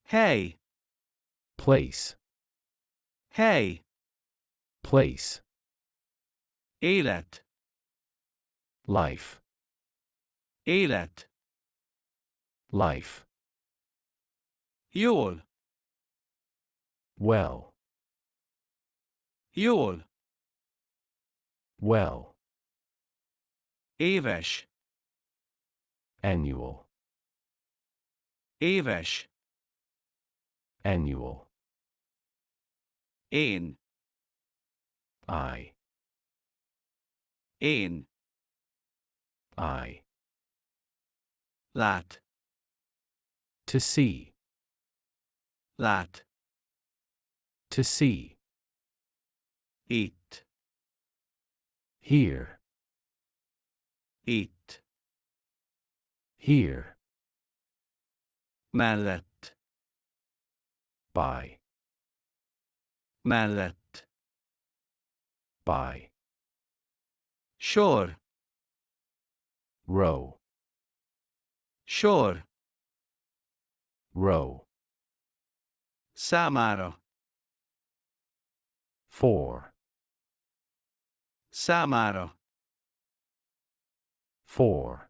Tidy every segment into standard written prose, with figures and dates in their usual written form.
Hely. Place. Hely. Place. Élet. Life. Élet. Life. Jól. Well. Jól. Well. Éves. Annual. Éves. Annual. Én. I. Én. I. Lát. To see. Lát. To see. Itt. Here. Itt. Here. Mellett. By. Mellett. By. Sor. Row. Sor. Row. Számára. For. Számára. For.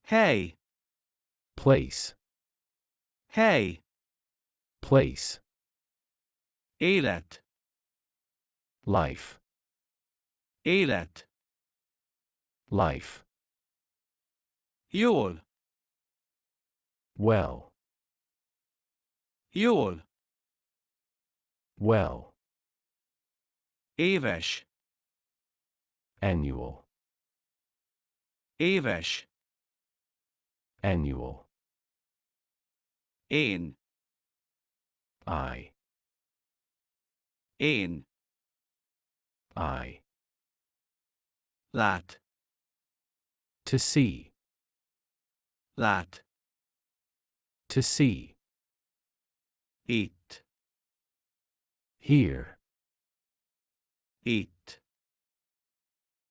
Hely. Place. Hely. Place. Élet. Life. Élet. Life. Jól. Well. Jól. Well. Éves. Annual. Éves. Annual. Én. I. Én. I. Lát. To see. Lát. To see. Itt. Here. Itt.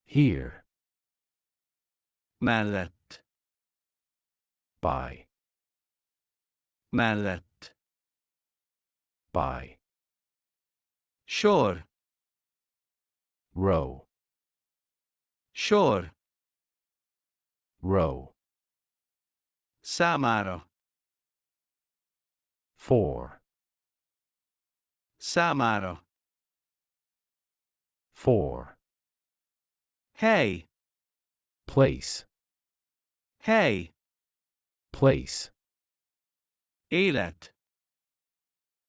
Here. Mellett. By. Mellett. By. Sor. Row. Sor. Row. Számára. For. Számára. For. Hely. Place. Hely. Place. Élet.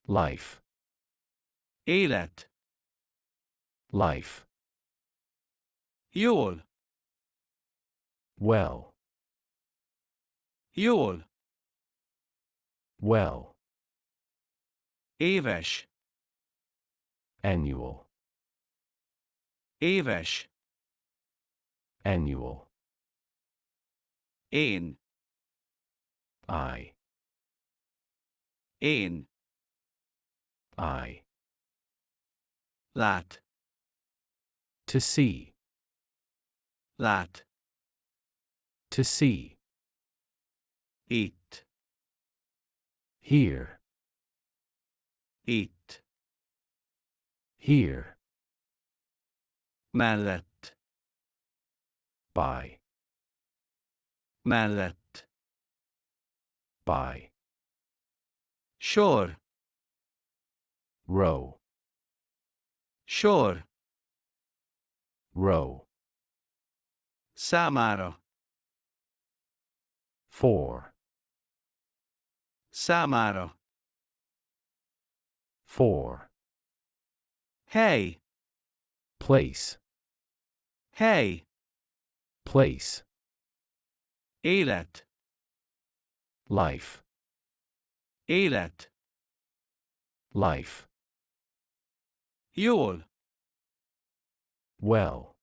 Life. Élet. Life. Jól. Well. Jól. Well. Éves. Annual. Éves. Annual. Én. I. Én. I. Lát. To see. Lát. To see. Itt. Here. Itt. Here. Mellett. By. Mellett. By. Sor. Row. Sor. Row. Számára. For. Számára. For. Hely. Place. Hely. Place. Élet. Life. Élet. Life. Jól. Well.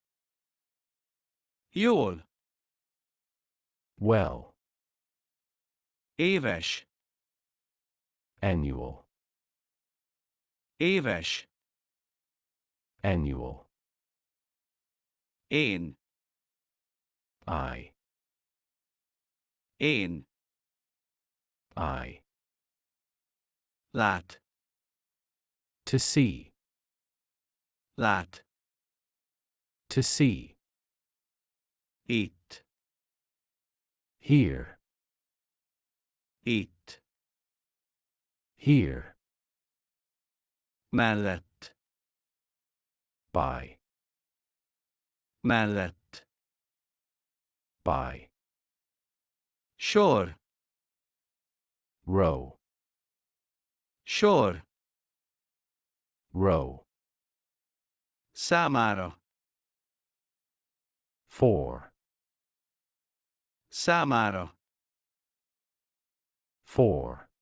Jól. Well. Éves. Annual. Éves. Annual. Én. I. Én. I. Lát. To see. Lát. To see. Itt. Here. Itt. Here. Mellett. By. Mellett. By. Sor. Row. Sor. Row. Számára. For. Számára. For.